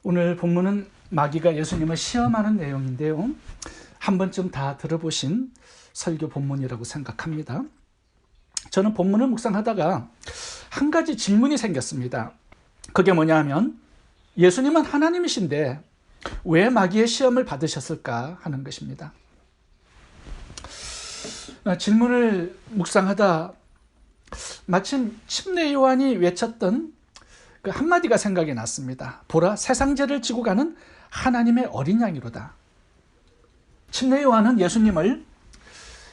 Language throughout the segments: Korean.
오늘 본문은 마귀가 예수님을 시험하는 내용인데요. 한 번쯤 다 들어보신 설교 본문이라고 생각합니다. 저는 본문을 묵상하다가 한 가지 질문이 생겼습니다. 그게 뭐냐 하면 예수님은 하나님이신데 왜 마귀의 시험을 받으셨을까 하는 것입니다. 질문을 묵상하다 마침 침례 요한이 외쳤던 그 한마디가 생각이 났습니다. 보라, 세상 죄를 지고 가는 하나님의 어린 양이로다. 침례 요한은 예수님을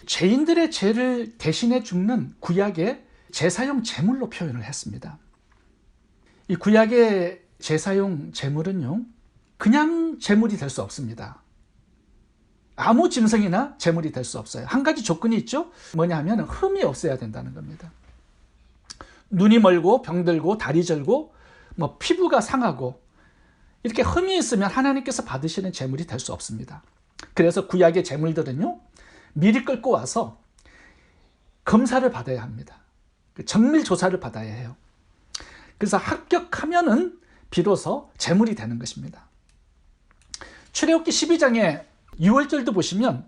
죄인들의 죄를 대신해 죽는 구약의 제사용 제물로 표현을 했습니다. 이 구약의 제사용 제물은요, 그냥 제물이 될 수 없습니다. 아무 짐승이나 제물이 될 수 없어요. 한 가지 조건이 있죠. 뭐냐 하면 흠이 없어야 된다는 겁니다. 눈이 멀고 병들고 다리 절고 피부가 상하고 이렇게 흠이 있으면 하나님께서 받으시는 제물이 될 수 없습니다. 그래서 구약의 제물들은요, 미리 끌고 와서 검사를 받아야 합니다. 정밀 조사를 받아야 해요. 그래서 합격하면은 비로소 제물이 되는 것입니다. 출애굽기 12장에 유월절도 보시면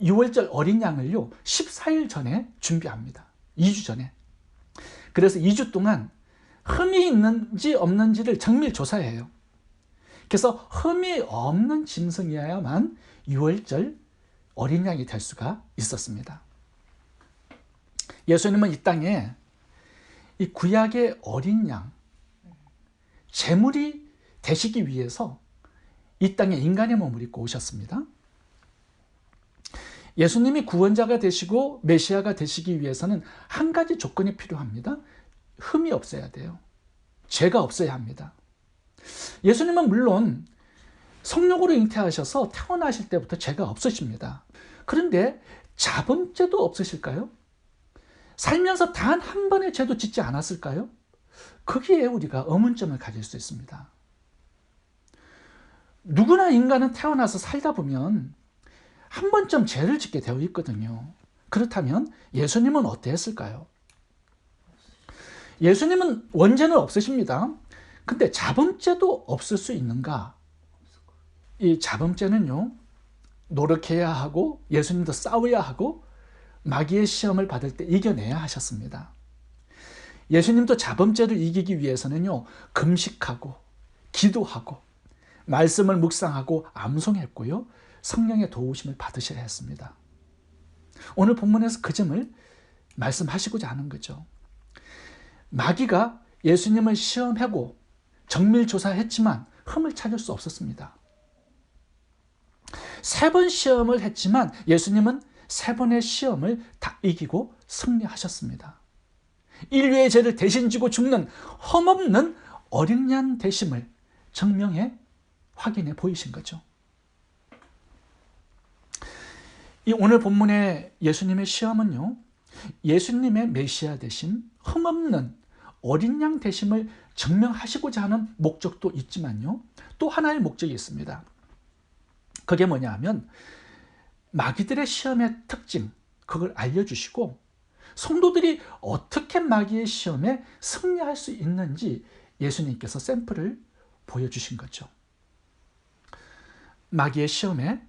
유월절 어린 양을요 14일 전에 준비합니다. 2주 전에. 그래서 2주 동안 흠이 있는지 없는지를 정밀 조사해요. 그래서 흠이 없는 짐승이어야만 유월절 어린 양이 될 수가 있었습니다. 예수님은 이 땅에 이 구약의 어린 양, 제물이 되시기 위해서 이 땅에 인간의 몸을 입고 오셨습니다. 예수님이 구원자가 되시고 메시아가 되시기 위해서는 한 가지 조건이 필요합니다. 흠이 없어야 돼요. 죄가 없어야 합니다. 예수님은 물론 성령으로 잉태하셔서 태어나실 때부터 죄가 없으십니다. 그런데 자범죄도 없으실까요? 살면서 단 한 번의 죄도 짓지 않았을까요? 거기에 우리가 의문점을 가질 수 있습니다. 누구나 인간은 태어나서 살다 보면 한 번쯤 죄를 짓게 되어 있거든요. 그렇다면 예수님은 어땠을까요? 예수님은 원죄는 없으십니다. 근데 자범죄도 없을 수 있는가? 이 자범죄는요, 노력해야 하고 예수님도 싸워야 하고 마귀의 시험을 받을 때 이겨내야 하셨습니다. 예수님도 자범죄를 이기기 위해서는요, 금식하고 기도하고 말씀을 묵상하고 암송했고요, 성령의 도우심을 받으셔야 했습니다. 오늘 본문에서 그 점을 말씀하시고자 하는 거죠. 마귀가 예수님을 시험하고 정밀 조사했지만 흠을 찾을 수 없었습니다. 3번 시험을 했지만 예수님은 3번의 시험을 다 이기고 승리하셨습니다. 인류의 죄를 대신 지고 죽는 흠없는 어린 양 되심을 증명해 확인해 보이신 거죠. 이 오늘 본문의 예수님의 시험은요, 예수님의 메시아 되심, 흠없는 어린 양 되심을 증명하시고자 하는 목적도 있지만요, 또 하나의 목적이 있습니다. 그게 뭐냐 하면 마귀들의 시험의 특징, 그걸 알려주시고 성도들이 어떻게 마귀의 시험에 승리할 수 있는지 예수님께서 샘플을 보여주신 거죠. 마귀의 시험에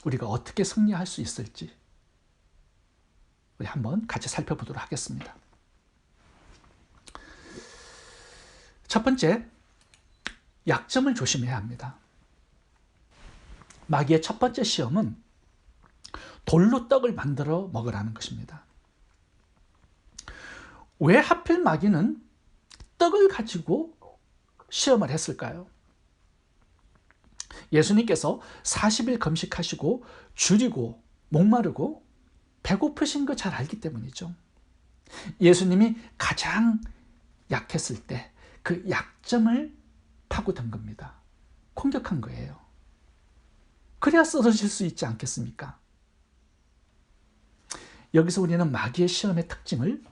우리가 어떻게 승리할 수 있을지 우리 한번 같이 살펴보도록 하겠습니다. 첫 번째, 약점을 조심해야 합니다. 마귀의 첫 번째 시험은 돌로 떡을 만들어 먹으라는 것입니다. 왜 하필 마귀는 떡을 가지고 시험을 했을까요? 예수님께서 40일 금식하시고 줄이고 목마르고 배고프신 거 잘 알기 때문이죠. 예수님이 가장 약했을 때 그 약점을 파고든 겁니다. 공격한 거예요. 그래야 쓰러질 수 있지 않겠습니까? 여기서 우리는 마귀의 시험의 특징을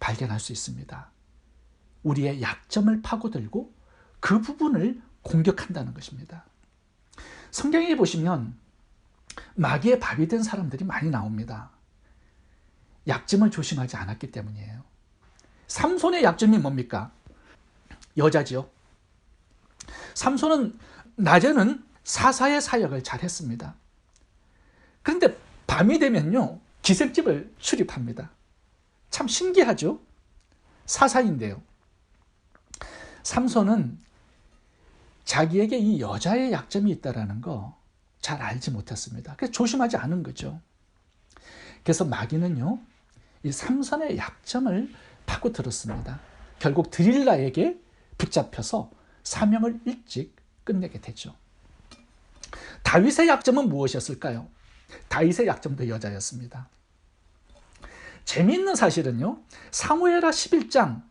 발견할 수 있습니다. 우리의 약점을 파고들고 그 부분을 공격한다는 것입니다. 성경에 보시면 마귀의 밥이 된 사람들이 많이 나옵니다. 약점을 조심하지 않았기 때문이에요. 삼손의 약점이 뭡니까? 여자지요. 삼손은 낮에는 사사의 사역을 잘했습니다. 그런데 밤이 되면요, 기생집을 출입합니다. 참 신기하죠? 사사인데요. 삼손은 자기에게 이 여자의 약점이 있다는 거 잘 알지 못했습니다. 그래서 조심하지 않은 거죠. 그래서 마귀는요, 이 삼손의 약점을 파고들었습니다. 결국 드릴라에게 붙잡혀서 사명을 일찍 끝내게 되죠. 다윗의 약점은 무엇이었을까요? 다윗의 약점도 여자였습니다. 재미있는 사실은요, 사무엘하 11장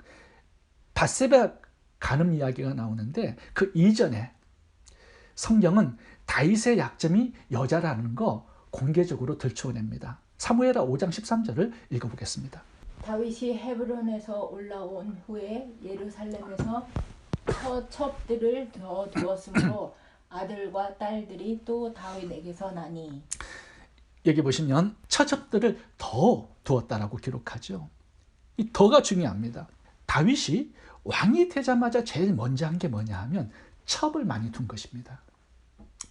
밧세바 간음 이야기가 나오는데 그 이전에 성경은 다윗의 약점이 여자라는 거 공개적으로 들춰냅니다. 사무엘하 5장 13절을 읽어보겠습니다. 다윗이 헤브론에서 올라온 후에 예루살렘에서 처첩들을 더 두었으므로 아들과 딸들이 또 다윗에게서 나니. 여기 보시면 처첩들을 더 두었다라고 기록하죠. 이 더가 중요합니다. 다윗이 왕이 되자마자 제일 먼저 한 게 뭐냐 하면 첩을 많이 둔 것입니다.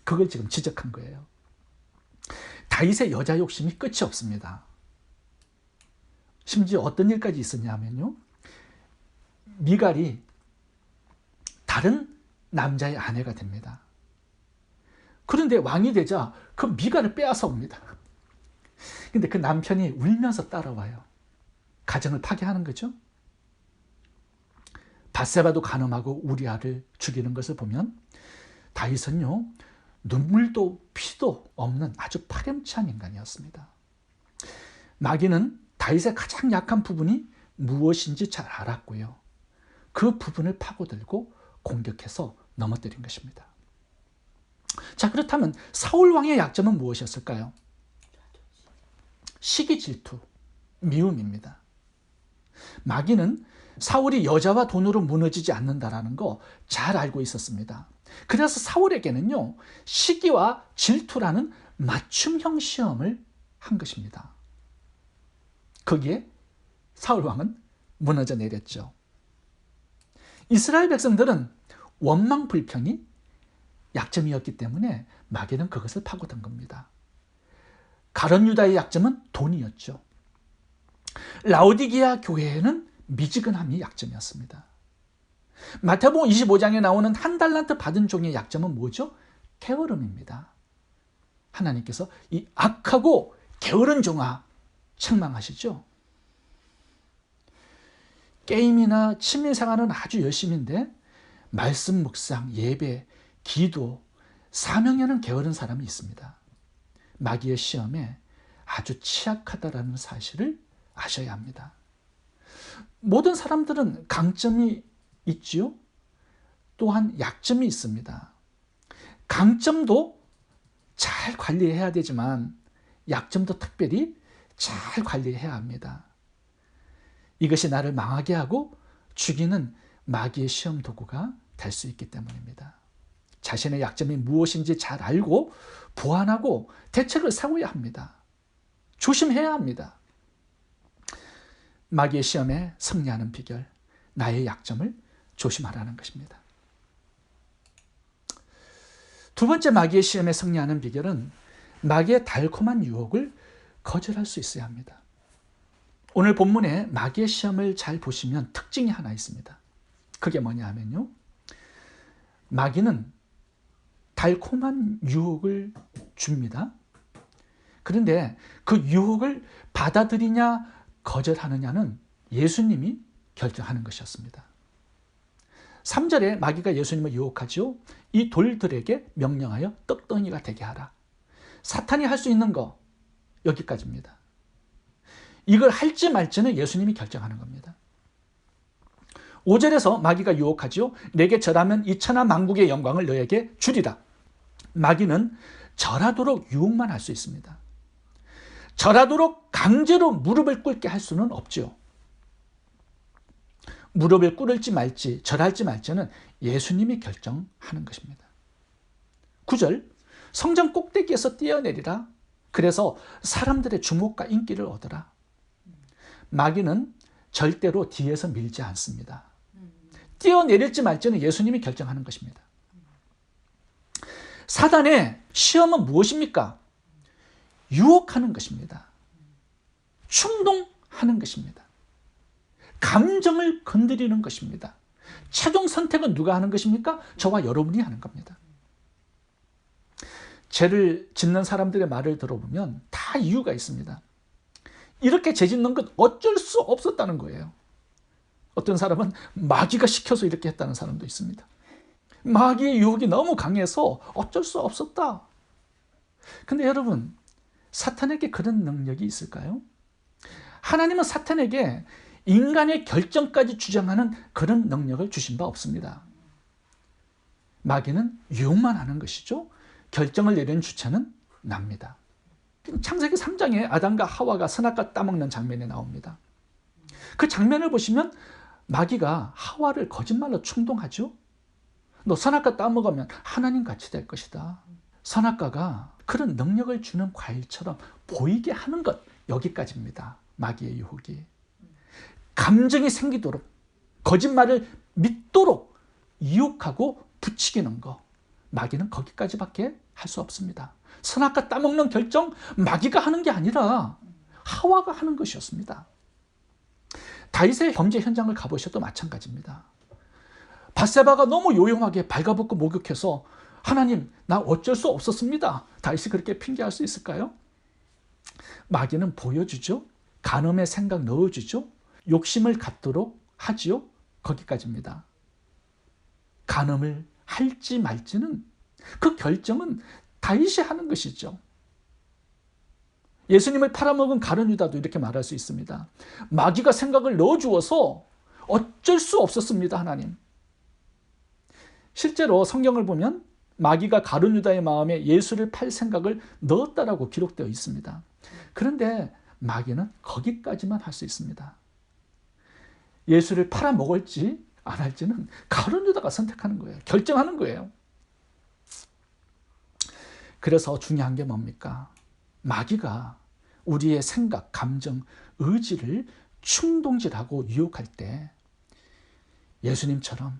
그걸 지금 지적한 거예요. 다윗의 여자 욕심이 끝이 없습니다. 심지어 어떤 일까지 있었냐 하면요, 미갈이 다른 남자의 아내가 됩니다. 그런데 왕이 되자 그 미갈을 빼앗아 옵니다. 근데 그 남편이 울면서 따라와요. 가정을 파괴하는 거죠. 밧세바도 간음하고 우리아를 죽이는 것을 보면 다윗은요, 눈물도 피도 없는 아주 파렴치한 인간이었습니다. 마귀는 다윗의 가장 약한 부분이 무엇인지 잘 알았고요, 그 부분을 파고들고 공격해서 넘어뜨린 것입니다. 자, 그렇다면 사울 왕의 약점은 무엇이었을까요? 시기, 질투, 미움입니다. 마귀는 사울이 여자와 돈으로 무너지지 않는다라는 거 잘 알고 있었습니다. 그래서 사울에게는요, 시기와 질투라는 맞춤형 시험을 한 것입니다. 거기에 사울 왕은 무너져 내렸죠. 이스라엘 백성들은 원망 불평이 약점이었기 때문에 마귀는 그것을 파고든 겁니다. 가룟 유다의 약점은 돈이었죠. 라오디게아 교회에는 미지근함이 약점이었습니다. 마태복음 25장에 나오는 한 달란트 받은 종의 약점은 뭐죠? 게으름입니다. 하나님께서 이 악하고 게으른 종아 책망하시죠. 게임이나 취미생활은 아주 열심인데 말씀 묵상, 예배, 기도, 사명에는 게으른 사람이 있습니다. 마귀의 시험에 아주 취약하다라는 사실을 아셔야 합니다. 모든 사람들은 강점이 있지요. 또한 약점이 있습니다. 강점도 잘 관리해야 되지만 약점도 특별히 잘 관리해야 합니다. 이것이 나를 망하게 하고 죽이는 마귀의 시험 도구가 될 수 있기 때문입니다. 자신의 약점이 무엇인지 잘 알고 보완하고 대책을 세워야 합니다. 조심해야 합니다. 마귀의 시험에 승리하는 비결, 나의 약점을 조심하라는 것입니다. 두 번째 마귀의 시험에 승리하는 비결은 마귀의 달콤한 유혹을 거절할 수 있어야 합니다. 오늘 본문에 마귀의 시험을 잘 보시면 특징이 하나 있습니다. 그게 뭐냐 하면요, 마귀는 달콤한 유혹을 줍니다. 그런데 그 유혹을 받아들이냐 거절하느냐는 예수님이 결정하는 것이었습니다. 3절에 마귀가 예수님을 유혹하죠. 이 돌들에게 명령하여 떡덩이가 되게 하라. 사탄이 할 수 있는 거 여기까지입니다. 이걸 할지 말지는 예수님이 결정하는 겁니다. 5절에서 마귀가 유혹하죠. 내게 절하면 이 천하 만국의 영광을 너에게 주리라. 마귀는 절하도록 유혹만 할 수 있습니다. 절하도록 강제로 무릎을 꿇게 할 수는 없죠. 무릎을 꿇을지 말지, 절할지 말지는 예수님이 결정하는 것입니다. 9절, 성전 꼭대기에서 뛰어내리라. 그래서 사람들의 주목과 인기를 얻어라. 마귀는 절대로 뒤에서 밀지 않습니다. 뛰어내릴지 말지는 예수님이 결정하는 것입니다. 사단의 시험은 무엇입니까? 유혹하는 것입니다. 충동하는 것입니다. 감정을 건드리는 것입니다. 최종 선택은 누가 하는 것입니까? 저와 여러분이 하는 겁니다. 죄를 짓는 사람들의 말을 들어보면 다 이유가 있습니다. 이렇게 죄 짓는 건 어쩔 수 없었다는 거예요. 어떤 사람은 마귀가 시켜서 이렇게 했다는 사람도 있습니다. 마귀의 유혹이 너무 강해서 어쩔 수 없었다. 근데 여러분, 사탄에게 그런 능력이 있을까요? 하나님은 사탄에게 인간의 결정까지 주장하는 그런 능력을 주신 바 없습니다. 마귀는 유혹만 하는 것이죠. 결정을 내리는 주체는 납니다. 창세기 3장에 아담과 하와가 선악과 따먹는 장면이 나옵니다. 그 장면을 보시면 마귀가 하와를 거짓말로 충동하죠. 너 선악과 따먹으면 하나님 같이 될 것이다. 선악과가 그런 능력을 주는 과일처럼 보이게 하는 것, 여기까지입니다. 마귀의 유혹이. 감정이 생기도록, 거짓말을 믿도록 유혹하고 부추기는 거, 마귀는 거기까지밖에 할 수 없습니다. 선악과 따먹는 결정, 마귀가 하는 게 아니라 하와가 하는 것이었습니다. 다윗의 범죄 현장을 가보셔도 마찬가지입니다. 밧세바가 너무 요용하게 발가벗고 목욕해서 하나님, 나 어쩔 수 없었습니다. 다윗이 그렇게 핑계할 수 있을까요? 마귀는 보여주죠. 간음의 생각 넣어주죠. 욕심을 갖도록 하지요. 거기까지입니다. 간음을 할지 말지는 그 결정은 다윗이 하는 것이죠. 예수님을 팔아먹은 가룟 유다도 이렇게 말할 수 있습니다. 마귀가 생각을 넣어주어서 어쩔 수 없었습니다, 하나님. 실제로 성경을 보면 마귀가 가룟 유다의 마음에 예수를 팔 생각을 넣었다라고 기록되어 있습니다. 그런데 마귀는 거기까지만 할 수 있습니다. 예수를 팔아먹을지 안 할지는 가룟 유다가 선택하는 거예요. 결정하는 거예요. 그래서 중요한 게 뭡니까? 마귀가 우리의 생각, 감정, 의지를 충동질하고 유혹할 때 예수님처럼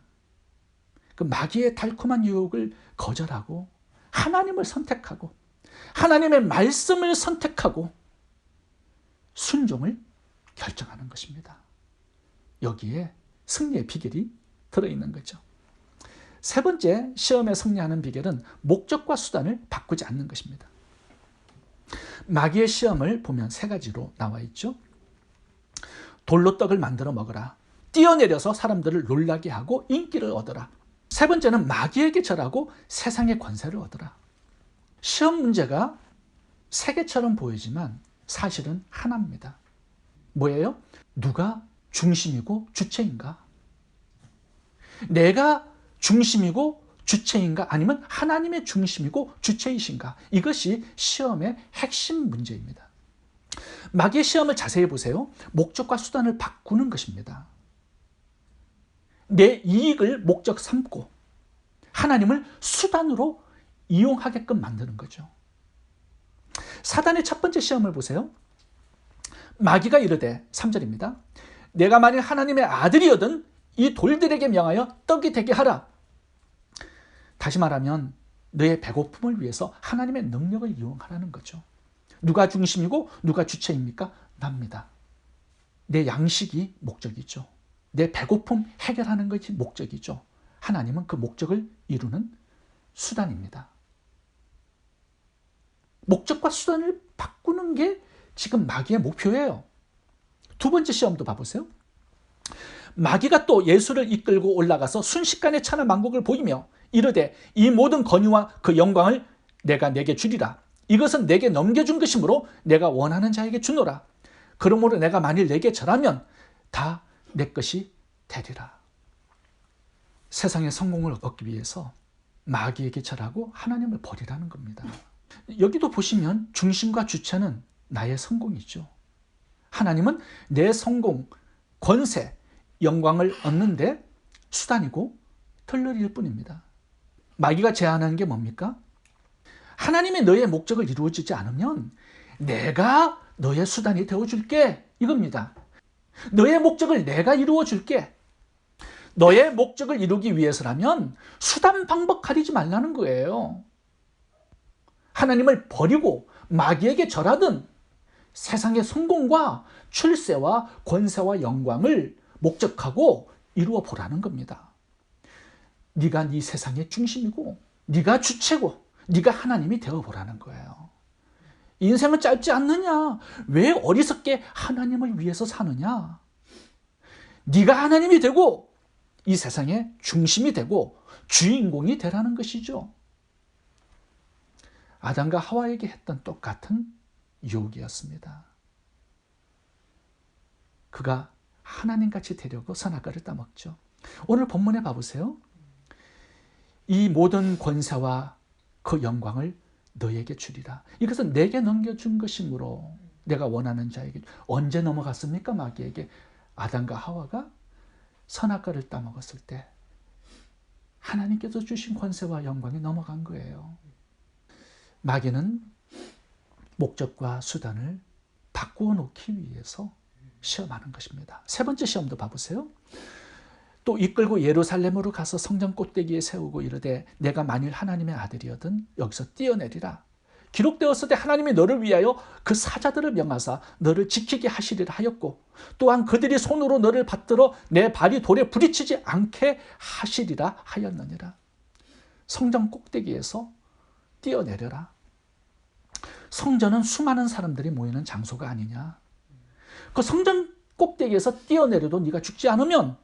그 마귀의 달콤한 유혹을 거절하고 하나님을 선택하고 하나님의 말씀을 선택하고 순종을 결정하는 것입니다. 여기에 승리의 비결이 들어있는 거죠. 세 번째, 시험에 승리하는 비결은 목적과 수단을 바꾸지 않는 것입니다. 마귀의 시험을 보면 세 가지로 나와 있죠. 돌로 떡을 만들어 먹어라. 뛰어내려서 사람들을 놀라게 하고 인기를 얻어라. 세 번째는 마귀에게 절하고 세상의 권세를 얻어라. 시험 문제가 세 개처럼 보이지만 사실은 하나입니다. 뭐예요? 누가 중심이고 주체인가? 내가 중심이고 주체인가? 아니면 하나님의 중심이고 주체이신가? 이것이 시험의 핵심 문제입니다. 마귀의 시험을 자세히 보세요. 목적과 수단을 바꾸는 것입니다. 내 이익을 목적 삼고 하나님을 수단으로 이용하게끔 만드는 거죠. 사단의 첫 번째 시험을 보세요. 마귀가 이르되 3절입니다. 내가 만일 하나님의 아들이거든 이 돌들에게 명하여 떡이 되게 하라. 다시 말하면 너의 배고픔을 위해서 하나님의 능력을 이용하라는 거죠. 누가 중심이고 누가 주체입니까? 납니다. 내 양식이 목적이죠. 내 배고픔 해결하는 것이 목적이죠. 하나님은 그 목적을 이루는 수단입니다. 목적과 수단을 바꾸는 게 지금 마귀의 목표예요. 두 번째 시험도 봐보세요. 마귀가 또 예수를 이끌고 올라가서 순식간에 천하 만국을 보이며 이르되 이 모든 권위와 그 영광을 내가 내게 주리라. 이것은 내게 넘겨준 것이므로 내가 원하는 자에게 주노라. 그러므로 내가 만일 내게 절하면 다 내 것이 되리라. 세상의 성공을 얻기 위해서 마귀에게 절하고 하나님을 버리라는 겁니다. 여기도 보시면 중심과 주체는 나의 성공이죠. 하나님은 내 성공, 권세, 영광을 얻는데 수단이고 털러리일 뿐입니다. 마귀가 제안하는 게 뭡니까? 하나님이 너의 목적을 이루어주지 않으면 내가 너의 수단이 되어줄게, 이겁니다. 너의 목적을 내가 이루어줄게. 너의 목적을 이루기 위해서라면 수단 방법 가리지 말라는 거예요. 하나님을 버리고 마귀에게 절하든 세상의 성공과 출세와 권세와 영광을 목적하고 이루어 보라는 겁니다. 네가 네 세상의 중심이고 네가 주체고 네가 하나님이 되어보라는 거예요. 인생은 짧지 않느냐? 왜 어리석게 하나님을 위해서 사느냐? 네가 하나님이 되고 이 세상의 중심이 되고 주인공이 되라는 것이죠. 아담과 하와에게 했던 똑같은 유혹이었습니다. 그가 하나님같이 되려고 선악과를 따먹죠. 오늘 본문에 봐보세요. 이 모든 권세와 그 영광을 너에게 주리라. 이것은 내게 넘겨준 것이므로 내가 원하는 자에게. 언제 넘어갔습니까? 마귀에게. 아담과 하와가 선악과를 따먹었을 때 하나님께서 주신 권세와 영광이 넘어간 거예요. 마귀는 목적과 수단을 바꾸어 놓기 위해서 시험하는 것입니다. 세 번째 시험도 봐보세요. 또 이끌고 예루살렘으로 가서 성전 꼭대기에 세우고 이르되 내가 만일 하나님의 아들이거든 여기서 뛰어내리라. 기록되었을 때 하나님이 너를 위하여 그 사자들을 명하사 너를 지키게 하시리라 하였고 또한 그들이 손으로 너를 받들어 내 발이 돌에 부딪히지 않게 하시리라 하였느니라. 성전 꼭대기에서 뛰어내려라. 성전은 수많은 사람들이 모이는 장소가 아니냐. 그 성전 꼭대기에서 뛰어내려도 네가 죽지 않으면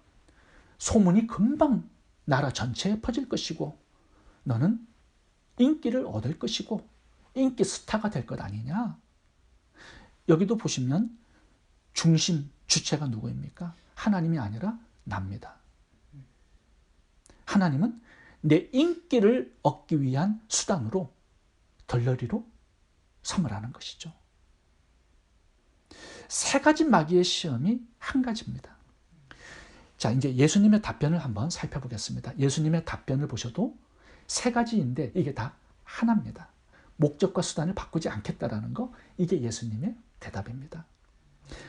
소문이 금방 나라 전체에 퍼질 것이고 너는 인기를 얻을 것이고 인기 스타가 될 것 아니냐. 여기도 보시면 중심, 주체가 누구입니까? 하나님이 아니라 납니다. 하나님은 내 인기를 얻기 위한 수단으로 덜러리로 삼으라는 것이죠. 세 가지 마귀의 시험이 한 가지입니다. 자, 이제 예수님의 답변을 한번 살펴보겠습니다. 예수님의 답변을 보셔도 세 가지인데 이게 다 하나입니다. 목적과 수단을 바꾸지 않겠다라는 거, 이게 예수님의 대답입니다.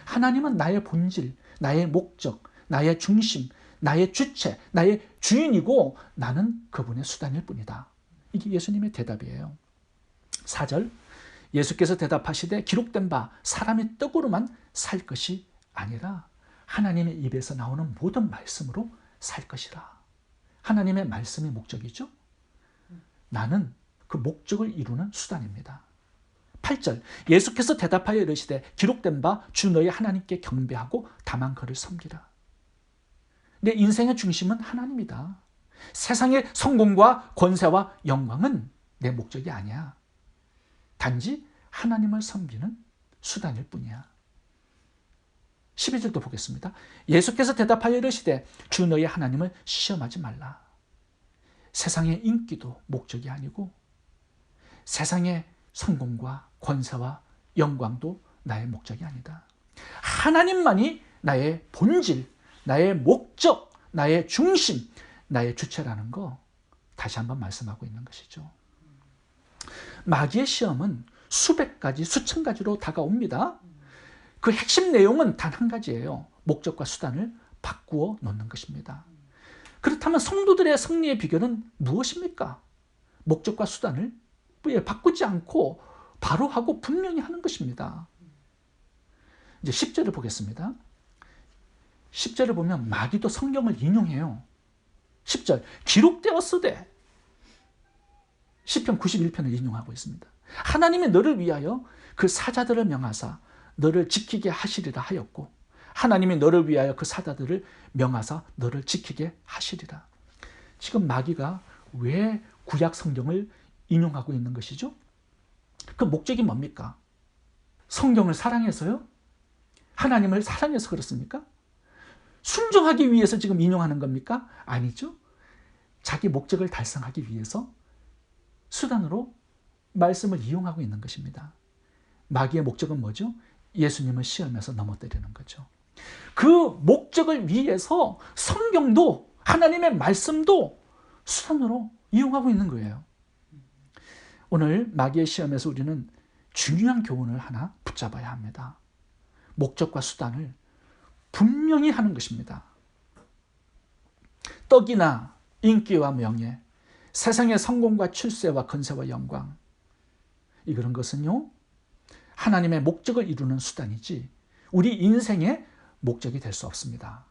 하나님은 나의 본질, 나의 목적, 나의 중심, 나의 주체, 나의 주인이고 나는 그분의 수단일 뿐이다. 이게 예수님의 대답이에요. 4절, 예수께서 대답하시되 기록된 바 사람이 떡으로만 살 것이 아니라 하나님의 입에서 나오는 모든 말씀으로 살 것이라. 하나님의 말씀이 목적이죠. 나는 그 목적을 이루는 수단입니다. 8절, 예수께서 대답하여 이르시되 기록된 바 주 너희 하나님께 경배하고 다만 그를 섬기라. 내 인생의 중심은 하나님이다. 세상의 성공과 권세와 영광은 내 목적이 아니야. 단지 하나님을 섬기는 수단일 뿐이야. 12절도 보겠습니다. 예수께서 대답하여 이르시되 주 너희 하나님을 시험하지 말라. 세상의 인기도 목적이 아니고 세상의 성공과 권세와 영광도 나의 목적이 아니다. 하나님만이 나의 본질, 나의 목적, 나의 중심, 나의 주체라는 거 다시 한번 말씀하고 있는 것이죠. 마귀의 시험은 수백 가지, 수천 가지로 다가옵니다. 그 핵심 내용은 단 한 가지예요. 목적과 수단을 바꾸어 놓는 것입니다. 그렇다면 성도들의 승리의 비결은 무엇입니까? 목적과 수단을 바꾸지 않고 바로 하고 분명히 하는 것입니다. 이제 10절을 보겠습니다. 10절을 보면 마귀도 성경을 인용해요. 10절, 기록되었으되 시편 91편을 인용하고 있습니다. 하나님이 너를 위하여 그 사자들을 명하사 너를 지키게 하시리라 하였고 하나님이 너를 위하여 그 사자들을 명하사 너를 지키게 하시리라. 지금 마귀가 왜 구약 성경을 인용하고 있는 것이죠? 그 목적이 뭡니까? 성경을 사랑해서요? 하나님을 사랑해서 그렇습니까? 순종하기 위해서 지금 인용하는 겁니까? 아니죠. 자기 목적을 달성하기 위해서 수단으로 말씀을 이용하고 있는 것입니다. 마귀의 목적은 뭐죠? 예수님을 시험해서 넘어뜨리는 거죠. 그 목적을 위해서 성경도 하나님의 말씀도 수단으로 이용하고 있는 거예요. 오늘 마귀의 시험에서 우리는 중요한 교훈을 하나 붙잡아야 합니다. 목적과 수단을 분명히 하는 것입니다. 떡이나 인기와 명예, 세상의 성공과 출세와 권세와 영광, 그런 것은요, 하나님의 목적을 이루는 수단이지 우리 인생의 목적이 될 수 없습니다.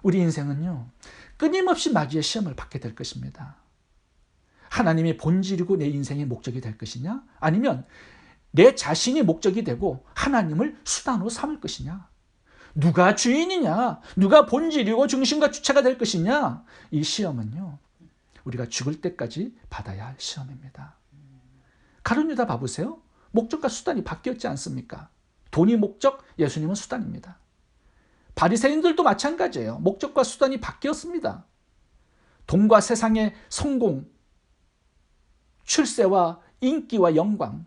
우리 인생은요, 끊임없이 마귀의 시험을 받게 될 것입니다. 하나님이 본질이고 내 인생의 목적이 될 것이냐? 아니면 내 자신이 목적이 되고 하나님을 수단으로 삼을 것이냐? 누가 주인이냐? 누가 본질이고 중심과 주체가 될 것이냐? 이 시험은요, 우리가 죽을 때까지 받아야 할 시험입니다. 가룟 유다 봐보세요. 목적과 수단이 바뀌었지 않습니까? 돈이 목적, 예수님은 수단입니다. 바리새인들도 마찬가지예요. 목적과 수단이 바뀌었습니다. 돈과 세상의 성공, 출세와 인기와 영광,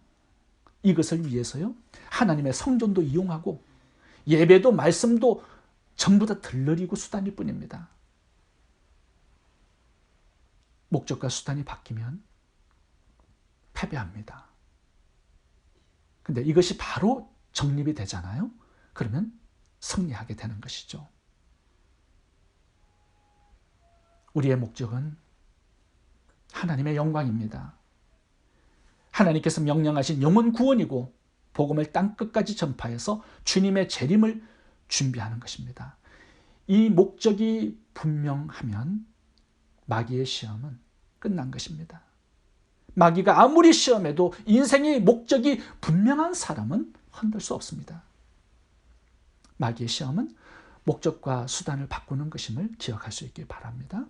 이것을 위해서요, 하나님의 성전도 이용하고 예배도 말씀도 전부 다 들러리고 수단일 뿐입니다. 목적과 수단이 바뀌면 패배합니다. 근데 이것이 바로 정립이 되잖아요. 그러면 승리하게 되는 것이죠. 우리의 목적은 하나님의 영광입니다. 하나님께서 명령하신 영혼 구원이고 복음을 땅끝까지 전파해서 주님의 재림을 준비하는 것입니다. 이 목적이 분명하면 마귀의 시험은 끝난 것입니다. 마귀가 아무리 시험해도 인생의 목적이 분명한 사람은 흔들 수 없습니다. 마귀의 시험은 목적과 수단을 바꾸는 것임을 기억할 수 있길 바랍니다.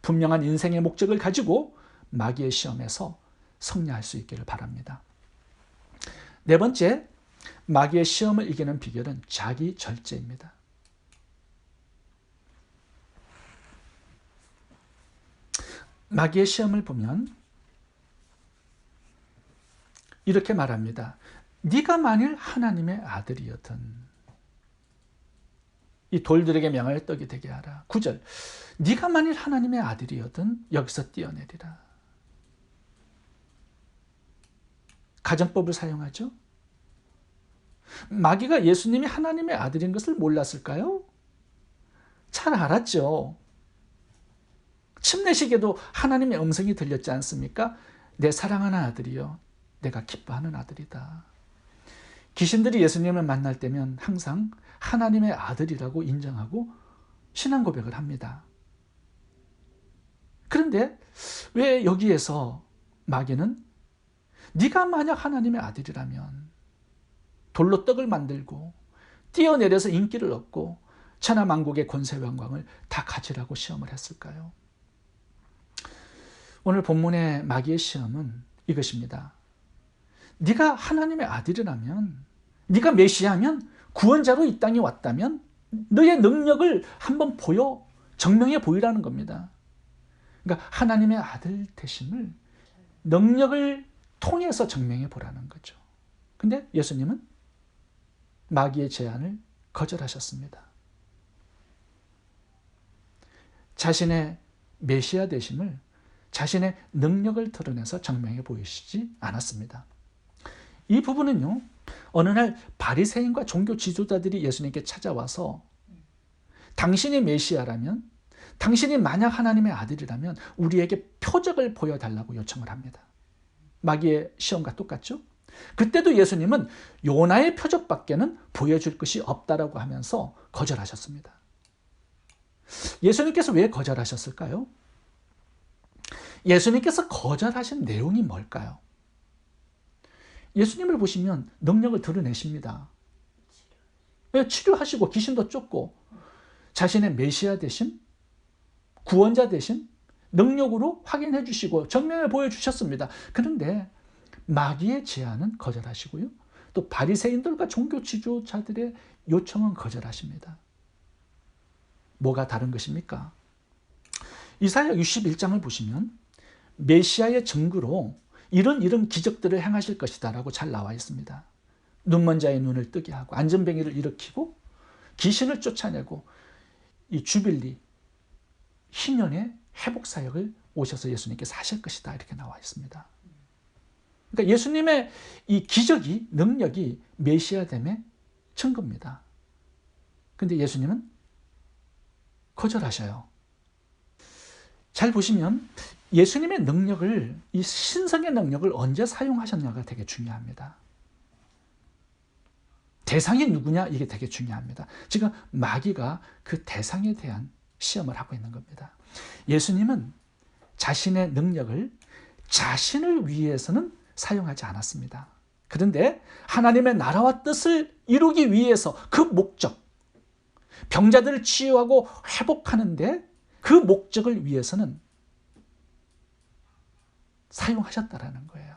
분명한 인생의 목적을 가지고 마귀의 시험에서 승리할 수 있기를 바랍니다. 네 번째, 마귀의 시험을 이기는 비결은 자기 절제입니다. 마귀의 시험을 보면 이렇게 말합니다. 네가 만일 하나님의 아들이었든 이 돌들에게 명할 떡이 되게 하라. 9절, 네가 만일 하나님의 아들이었든 여기서 뛰어내리라. 가정법을 사용하죠. 마귀가 예수님이 하나님의 아들인 것을 몰랐을까요? 잘 알았죠. 침례식에도 하나님의 음성이 들렸지 않습니까? 내 사랑하는 아들이요, 내가 기뻐하는 아들이다. 귀신들이 예수님을 만날 때면 항상 하나님의 아들이라고 인정하고 신앙 고백을 합니다. 그런데 왜 여기에서 마귀는 네가 만약 하나님의 아들이라면 돌로 떡을 만들고 뛰어내려서 인기를 얻고 천하만국의 권세 영광을 다 가지라고 시험을 했을까요? 오늘 본문의 마귀의 시험은 이것입니다. 네가 하나님의 아들이라면, 네가 메시아면, 구원자로 이 땅에 왔다면 너의 능력을 한번 정명해 보이라는 겁니다. 그러니까 하나님의 아들 되심을 능력을 통해서 증명해 보라는 거죠. 근데 예수님은 마귀의 제안을 거절하셨습니다. 자신의 메시아 되심을, 자신의 능력을 드러내서 증명해 보이시지 않았습니다. 이 부분은요, 어느 날 바리새인과 종교 지도자들이 예수님께 찾아와서 당신이 메시아라면, 당신이 만약 하나님의 아들이라면 우리에게 표적을 보여달라고 요청을 합니다. 마귀의 시험과 똑같죠? 그때도 예수님은 요나의 표적밖에는 보여줄 것이 없다라고 하면서 거절하셨습니다. 예수님께서 왜 거절하셨을까요? 예수님께서 거절하신 내용이 뭘까요? 예수님을 보시면 능력을 드러내십니다. 치료하시고 귀신도 쫓고 자신의 메시아 되심, 구원자 되심, 능력으로 확인해 주시고 증명해 보여주셨습니다. 그런데 마귀의 제안은 거절하시고요, 또 바리새인들과 종교 지도자들의 요청은 거절하십니다. 뭐가 다른 것입니까? 이사야 61장을 보시면 메시아의 증거로 이런 기적들을 행하실 것이다 라고 잘 나와 있습니다. 눈먼 자의 눈을 뜨게 하고 안전뱅이를 일으키고 귀신을 쫓아내고 이 주빌리 희년의 회복 사역을 오셔서 예수님께서 하실 것이다, 이렇게 나와 있습니다. 그러니까 예수님의 이 기적이, 능력이 메시아됨의 증거입니다. 그런데 예수님은 거절하셔요. 잘 보시면 예수님의 능력을, 이 신성의 능력을 언제 사용하셨냐가 되게 중요합니다. 대상이 누구냐, 이게 되게 중요합니다. 지금 마귀가 그 대상에 대한 시험을 하고 있는 겁니다. 예수님은 자신의 능력을 자신을 위해서는 사용하지 않았습니다. 그런데 하나님의 나라와 뜻을 이루기 위해서 그 목적, 병자들을 치유하고 회복하는데 그 목적을 위해서는 사용하셨다라는 거예요.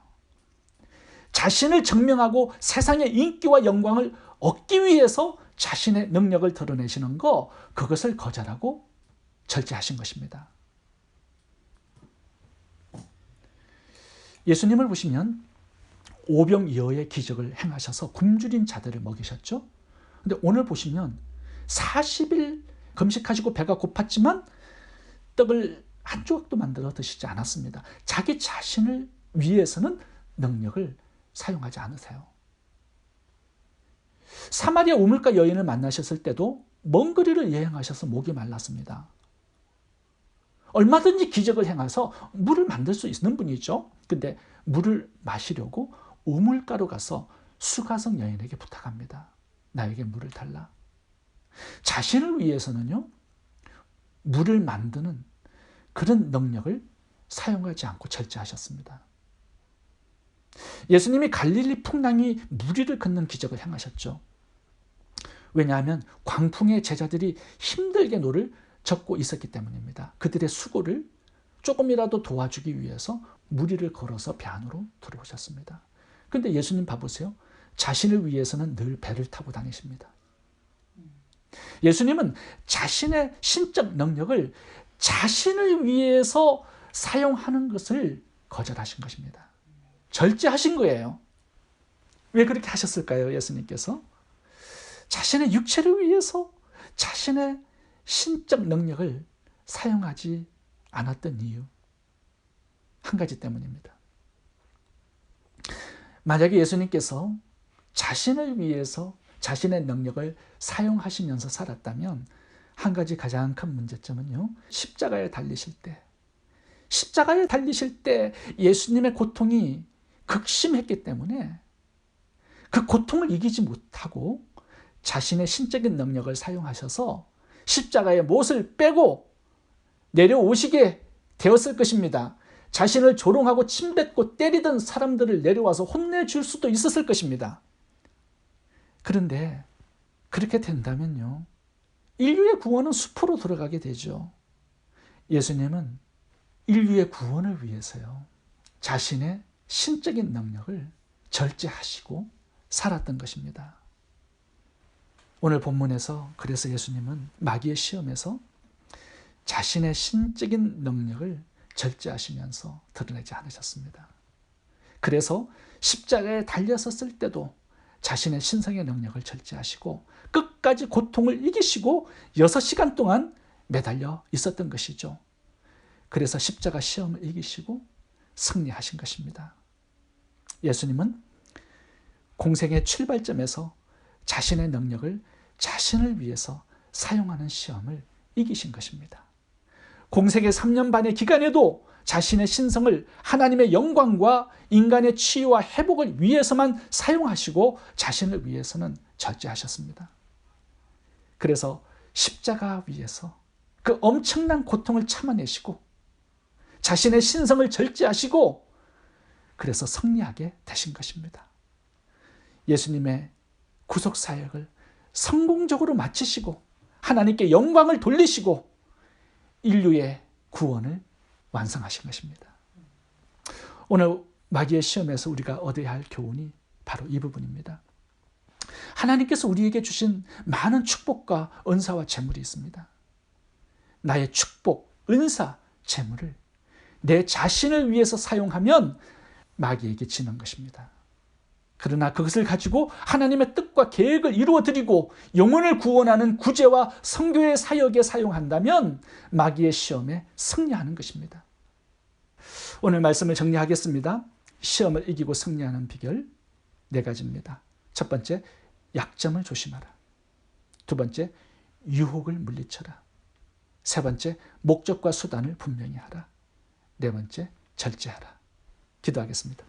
자신을 증명하고 세상의 인기와 영광을 얻기 위해서 자신의 능력을 드러내시는 거, 그것을 거절하고 절제하신 것입니다. 예수님을 보시면 오병이어의 기적을 행하셔서 굶주린 자들을 먹이셨죠. 근데 오늘 보시면 40일 금식하시고 배가 고팠지만 떡을 한 조각도 만들어 드시지 않았습니다. 자기 자신을 위해서는 능력을 사용하지 않으세요. 사마리아 우물가 여인을 만나셨을 때도 먼 거리를 여행하셔서 목이 말랐습니다. 얼마든지 기적을 행해서 물을 만들 수 있는 분이죠. 근데 물을 마시려고 우물가로 가서 수가성 여인에게 부탁합니다. 나에게 물을 달라. 자신을 위해서는요, 물을 만드는 그런 능력을 사용하지 않고 절제하셨습니다. 예수님이 갈릴리 풍랑이 무리를 걷는 기적을 행하셨죠. 왜냐하면 광풍의 제자들이 힘들게 노를 젓고 있었기 때문입니다. 그들의 수고를 조금이라도 도와주기 위해서 무리를 걸어서 배 안으로 들어오셨습니다. 그런데 예수님 봐보세요. 자신을 위해서는 늘 배를 타고 다니십니다. 예수님은 자신의 신적 능력을 자신을 위해서 사용하는 것을 거절하신 것입니다. 절제하신 거예요. 왜 그렇게 하셨을까요? 예수님께서 자신의 육체를 위해서 자신의 신적 능력을 사용하지 않았던 이유, 한 가지 때문입니다. 만약에 예수님께서 자신을 위해서 자신의 능력을 사용하시면서 살았다면 한 가지 가장 큰 문제점은요, 십자가에 달리실 때 예수님의 고통이 극심했기 때문에 그 고통을 이기지 못하고 자신의 신적인 능력을 사용하셔서 십자가의 못을 빼고 내려오시게 되었을 것입니다. 자신을 조롱하고 침뱉고 때리던 사람들을 내려와서 혼내줄 수도 있었을 것입니다. 그런데 그렇게 된다면요, 인류의 구원은 숲으로 들어가게 되죠. 예수님은 인류의 구원을 위해서요, 자신의 신적인 능력을 절제하시고 살았던 것입니다. 오늘 본문에서 그래서 예수님은 마귀의 시험에서 자신의 신적인 능력을 절제하시면서 드러내지 않으셨습니다. 그래서 십자가에 달렸었을 때도 자신의 신성의 능력을 절제하시고 끝까지 고통을 이기시고 6시간 동안 매달려 있었던 것이죠. 그래서 십자가 시험을 이기시고 승리하신 것입니다. 예수님은 공생의 출발점에서 자신의 능력을 자신을 위해서 사용하는 시험을 이기신 것입니다. 공생의 3년 반의 기간에도 자신의 신성을 하나님의 영광과 인간의 치유와 회복을 위해서만 사용하시고 자신을 위해서는 절제하셨습니다. 그래서 십자가 위에서 그 엄청난 고통을 참아내시고 자신의 신성을 절제하시고 그래서 승리하게 되신 것입니다. 예수님의 구속사역을 성공적으로 마치시고 하나님께 영광을 돌리시고 인류의 구원을 완성하신 것입니다. 오늘 마귀의 시험에서 우리가 얻어야 할 교훈이 바로 이 부분입니다. 하나님께서 우리에게 주신 많은 축복과 은사와 재물이 있습니다. 나의 축복, 은사, 재물을 내 자신을 위해서 사용하면 마귀에게 지는 것입니다. 그러나 그것을 가지고 하나님의 뜻과 계획을 이루어드리고 영혼을 구원하는 구제와 선교의 사역에 사용한다면 마귀의 시험에 승리하는 것입니다. 오늘 말씀을 정리하겠습니다. 시험을 이기고 승리하는 비결 4가지입니다. 첫 번째, 약점을 조심하라. 두 번째, 유혹을 물리쳐라. 세 번째, 목적과 수단을 분명히 하라. 네 번째, 절제하라. 기도하겠습니다.